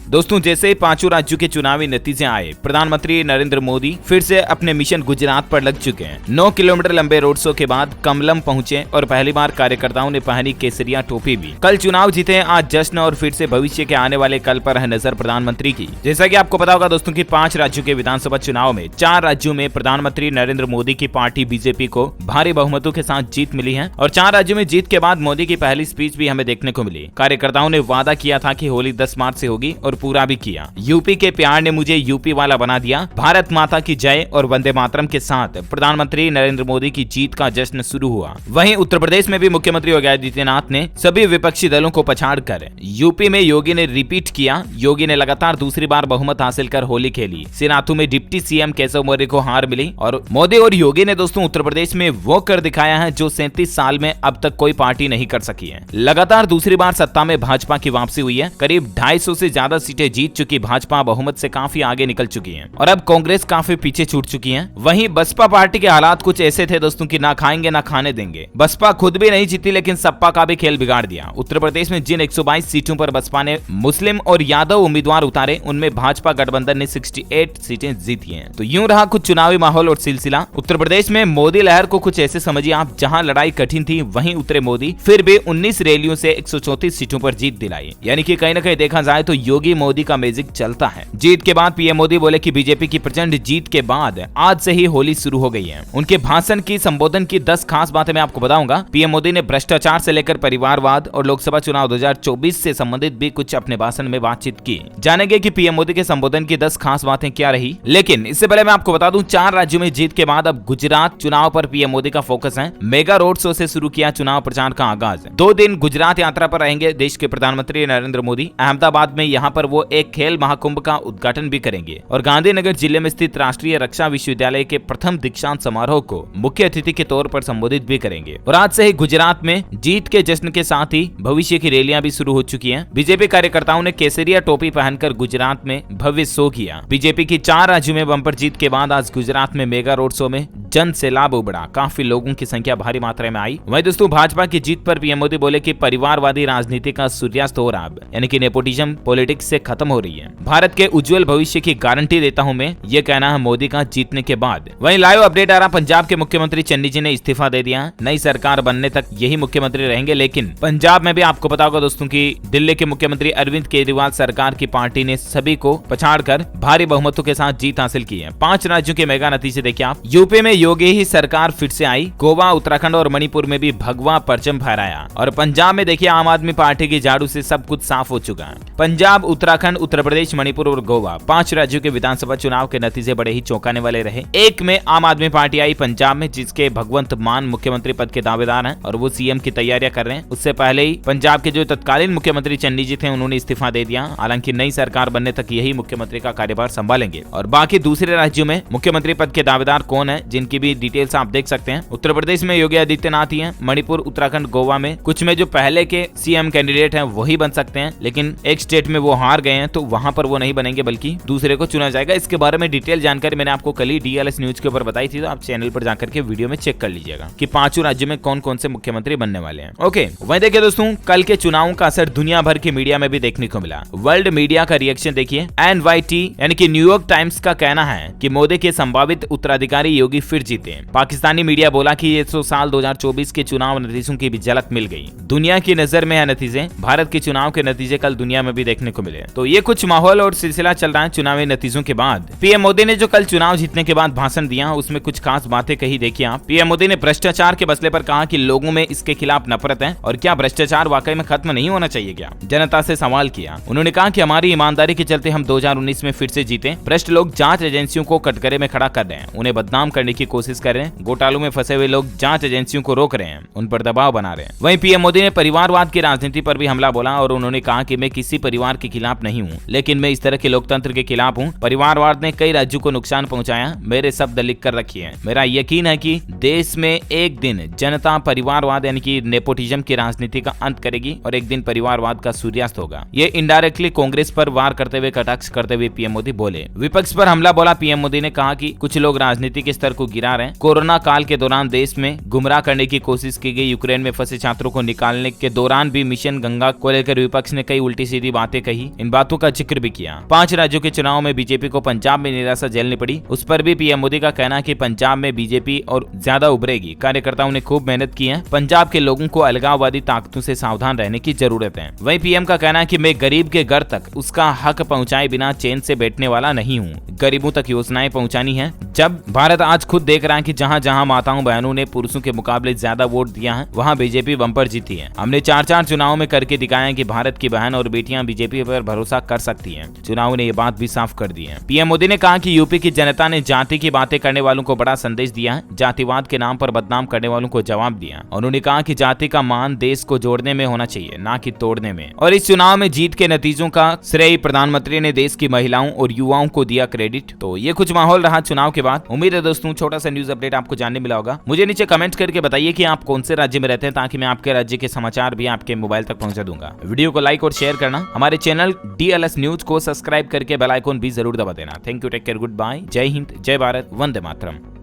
दोस्तों जैसे ही पांचों राज्यों के चुनावी नतीजे आए, प्रधानमंत्री नरेंद्र मोदी फिर से अपने मिशन गुजरात पर लग चुके हैं। 9 किलोमीटर लंबे रोड शो के बाद कमलम पहुंचे और पहली बार कार्यकर्ताओं ने पहनी केसरिया टोपी भी। कल चुनाव जीते, आज जश्न और फिर से भविष्य के आने वाले कल पर है नजर प्रधानमंत्री की। जैसा कि आपको पता होगा दोस्तों कि 5 राज्यों के विधानसभा चुनाव में 4 राज्यों में प्रधानमंत्री नरेंद्र मोदी की पार्टी बीजेपी को भारी बहुमतों के साथ जीत मिली है और 4 राज्यों में जीत के बाद मोदी की पहली स्पीच भी हमें देखने को मिली। कार्यकर्ताओं ने वादा किया था कि होली 10 मार्च से होगी और पूरा भी किया। यूपी के प्यार ने मुझे यूपी वाला बना दिया। भारत माता की जय और वंदे मातरम के साथ प्रधानमंत्री नरेंद्र मोदी की जीत का जश्न शुरू हुआ। वहीं उत्तर प्रदेश में भी मुख्यमंत्री योगी आदित्यनाथ ने सभी विपक्षी दलों को पछाड़कर यूपी में योगी ने रिपीट किया। योगी ने लगातार दूसरी बार बहुमत हासिल कर होली खेली। सिनाथू में डिप्टी सीएम केशव मौर्य को हार मिली और मोदी और योगी ने दोस्तों उत्तर प्रदेश में वो कर दिखाया है जो 37 साल में अब तक कोई पार्टी नहीं कर सकी है। लगातार दूसरी बार सत्ता में भाजपा की वापसी हुई है। करीब 250 से ज्यादा सीटें जीत चुकी भाजपा बहुमत से काफी आगे निकल चुकी है और अब कांग्रेस काफी पीछे छूट चुकी है। वहीं बसपा पार्टी के हालात कुछ ऐसे थे दोस्तों कि ना खाएंगे ना खाने देंगे। बसपा खुद भी नहीं जीती लेकिन सपा का भी खेल बिगाड़ दिया। उत्तर प्रदेश में जिन 122 सीटों पर बसपा ने मुस्लिम और यादव उम्मीदवार उतारे, उनमें भाजपा गठबंधन ने 68 सीटें जीती हैं। तो यूं रहा कुछ चुनावी माहौल और सिलसिला। उत्तर प्रदेश में मोदी लहर को कुछ ऐसे समझिए आप, जहां लड़ाई कठिन थी वहीं उतरे मोदी, फिर भी 19 रैलियों से 134 सीटों पर जीत दिलाई। यानी कि कहीं न कहीं देखा जाए तो योगी मोदी का मैजिक चलता है। जीत के बाद पीएम मोदी बोले कि बीजेपी की प्रचंड जीत के बाद आज से ही होली शुरू हो गई है। उनके भाषण की संबोधन की 10 खास बातें मैं आपको बताऊंगा। पीएम मोदी ने भ्रष्टाचार से लेकर परिवारवाद और लोकसभा चुनाव 2024 से संबंधित भी कुछ अपने भाषण में बातचीत की। जानेंगे कि पीएम मोदी के संबोधन की 10 खास बातें क्या रही। लेकिन इससे पहले मैं आपको बता दूं, 4 राज्यों में जीत के बाद अब गुजरात चुनाव पर पीएम मोदी का फोकस है। मेगा रोड शो से शुरू किया चुनाव प्रचार का आगाज। 2 दिन गुजरात यात्रा पर रहेंगे देश के प्रधानमंत्री नरेंद्र मोदी। अहमदाबाद में यहाँ पर वो एक खेल महाकुंभ का उद्घाटन भी करेंगे और गांधीनगर जिले में स्थित राष्ट्रीय रक्षा विश्वविद्यालय के प्रथम दीक्षांत समारोह को मुख्य अतिथि के तौर पर संबोधित भी करेंगे। और आज से ही गुजरात में जीत के जश्न के साथ ही भविष्य की रैलियां भी शुरू हो चुकी हैं। बीजेपी कार्यकर्ताओं ने केसरिया टोपी पहनकर गुजरात में भव्य शो किया। बीजेपी की 4 राज्यों में बम्पर जीत के बाद आज गुजरात में मेगा रोड शो में जन सैलाब उमड़ा। काफी लोगों की संख्या भारी मात्रा में आई। वहीं दोस्तों भाजपा की जीत पर पीएम मोदी बोले कि परिवारवादी राजनीति का सूर्यास्त हो रहा है, यानी कि नेपोटिज्म पॉलिटिक्स से खत्म हो रही है। भारत के उज्जवल भविष्य की गारंटी देता हूं मैं, ये कहना है मोदी का जीतने के बाद। वहीं लाइव अपडेट आ रहा, पंजाब के मुख्यमंत्री चन्नी जी ने इस्तीफा दे दिया। नई सरकार बनने तक यही मुख्यमंत्री रहेंगे। लेकिन पंजाब में भी आपको पता होगा दोस्तों कि दिल्ली के मुख्यमंत्री अरविंद केजरीवाल सरकार की पार्टी ने सभी को पछाड़कर भारी बहुमतों के साथ जीत हासिल की है। 5 राज्यों के मेगा नतीजे देखिए आप। यूपी में योगी ही सरकार फिर से आई। गोवा, उत्तराखंड और मणिपुर में भी भगवा परचम फहराया और पंजाब में देखिए आम आदमी पार्टी की झाड़ू से सब कुछ साफ हो चुका है। पंजाब, उत्तराखंड, उत्तर प्रदेश, मणिपुर और गोवा 5 राज्यों के विधानसभा चुनाव के नतीजे बड़े ही चौंकाने वाले रहे। एक में आम आदमी पार्टी आई पंजाब में, जिसके भगवंत मान मुख्यमंत्री पद के दावेदार हैं और वो सीएम की तैयारियां कर रहे हैं। उससे पहले ही पंजाब के जो तत्कालीन मुख्यमंत्री चन्नी जी थे उन्होंने इस्तीफा दे दिया। हालांकि नई सरकार बनने तक यही मुख्यमंत्री का कार्यभार संभालेंगे। और बाकी दूसरे राज्यों में मुख्यमंत्री पद के दावेदार कौन है, जिनकी भी डिटेल्स आप देख सकते हैं। उत्तर प्रदेश में योगी आदित्यनाथ ही हैं। मणिपुर, उत्तराखंड, गोवा में कुछ में जो पहले के सीएम कैंडिडेट हैं वही बन सकते हैं, लेकिन एक स्टेट में वो हार गए हैं तो वहां पर वो नहीं बनेंगे बल्कि दूसरे को चुना जाएगा। इसके बारे में डिटेल जानकारी मैंने आपको कल ही डीएलएस न्यूज के ऊपर बताई थी, तो आप चैनल पर जाकर के वीडियो में चेक कर लीजिएगा कि 5 राज्यों में कौन कौन से मुख्यमंत्री बनने वाले हैं। ओके, वहीं देखिए दोस्तों कल के चुनावों का असर दुनिया भर की मीडिया में भी देखने को मिला। वर्ल्ड मीडिया का रिएक्शन देखिए। NYT यानी कि न्यूयॉर्क टाइम्स का कहना है कि मोदी के संभावित उत्तराधिकारी योगी फिर जीते। पाकिस्तानी मीडिया बोला कि ये 100 साल 2024 के चुनाव नतीजों की भी झलक मिल गई। दुनिया की नजर में है नतीजे। भारत के चुनाव के नतीजे कल दुनिया में भी देखने को मिले। तो ये कुछ माहौल और सिलसिला चल रहा है चुनावी नतीजों के बाद। पीएम मोदी ने जो कल चुनाव जीतने के बाद भाषण दिया उसमें कुछ खास बातें कही, देखिए आप। पीएम मोदी ने भ्रष्टाचार के मसले पर कहा कि लोगों में इसके खिलाफ नफरत है और क्या भ्रष्टाचार वाकई में खत्म नहीं होना चाहिए क्या, जनता से सवाल किया। उन्होंने कहा कि हमारी ईमानदारी के चलते हम 2019 में फिर से जीते। भ्रष्ट लोग जांच एजेंसियों को कटघरे में खड़ा कर रहे हैं, उन्हें बदनाम करने की कोशिश कर रहे हैं। घोटालों में फंसे हुए लोग जांच एजेंसियों को रोक रहे हैं, उन पर दबाव बना रहे हैं। वहीं पीएम मोदी ने परिवारवाद की राजनीति पर भी हमला बोला और उन्होंने कहा कि मैं किसी परिवार के खिलाफ नहीं हूँ, लेकिन मैं इस तरह के लोकतंत्र के खिलाफ हूँ। परिवारवाद ने कई राज्यों को नुकसान पहुंचाया। मेरे शब्द लिख कर रखिए। मेरा यकीन है कि देश में एक दिन जनता परिवारवाद यानी कि नेपोटिज्म की राजनीति का अंत करेगी और एक दिन परिवारवाद का सूर्यास्त होगा। ये इनडायरेक्टली कांग्रेस पर वार करते हुए कटाक्ष करते हुए पीएम मोदी बोले। विपक्ष पर हमला बोला पीएम मोदी ने कहा कि कुछ लोग राजनीति के स्तर को गिरा रहे हैं। कोरोना काल के दौरान देश में गुमराह करने की कोशिश की गई। यूक्रेन में फंसे छात्रों को निकालने के दौरान भी मिशन गंगा को लेकर विपक्ष ने कई उल्टी सीधी बातें कही। इन बातों का जिक्र भी किया। 5 राज्यों के चुनाव में बीजेपी को पंजाब में निराशा झेलनी पड़ी, उस पर भी पीएम मोदी का कहना कि पंजाब में बीजेपी और ज्यादा उभरेगी। कार्यकर्ताओं ने खूब मेहनत की है, पंजाब के लोगों को अलगाववादी ताकतों से सावधान रहने की जरूरत है। वहीं पीएम का कहना है कि मैं गरीब के घर तक उसका हक पहुंचाए बिना चैन से बैठने वाला नहीं हूं, गरीबों तक योजनाएं पहुंचानी है। जब भारत आज खुद देख रहा है कि जहां जहां माताओं बहनों ने पुरुषों के मुकाबले ज्यादा वोट दिया है, वहां बीजेपी बम्पर जीती है। हमने 4 चुनाव में करके दिखाया कि भारत की बहन और बेटियां बीजेपी पर भरोसा कर सकती हैं। चुनाव ने ये बात भी साफ कर दी है। पीएम मोदी ने कहा कि यूपी की जनता ने जाति की बातें करने वालों को बड़ा संदेश दिया है, जातिवाद के नाम पर बदनाम करने वालों को जवाब दिया। उन्होंने कहा कि जाति का मान देश को जोड़ने में होना चाहिए, ना कि तोड़ने में। और इस चुनाव में जीत के नतीजों का श्रेय प्रधानमंत्री ने देश की महिलाओं और युवाओं को दिया क्रेडिट। तो ये कुछ माहौल रहा चुनाव के बाद। उम्मीद है दोस्तों छोटा सा न्यूज अपडेट आपको जानने मिला होगा। मुझे नीचे कमेंट करके बताइए कि आप कौन से राज्य में रहते हैं, ताकि मैं आपके राज्य के समाचार भी आपके मोबाइल तक पहुंचा दूंगा। वीडियो को लाइक और शेयर करना, हमारे चैनल DLS न्यूज को सब्सक्राइब करके बेल आइकन भी जरूर दबा देना। Thank you, take care, good bye, जय हिंद, जय भारत, वंदे मातरम।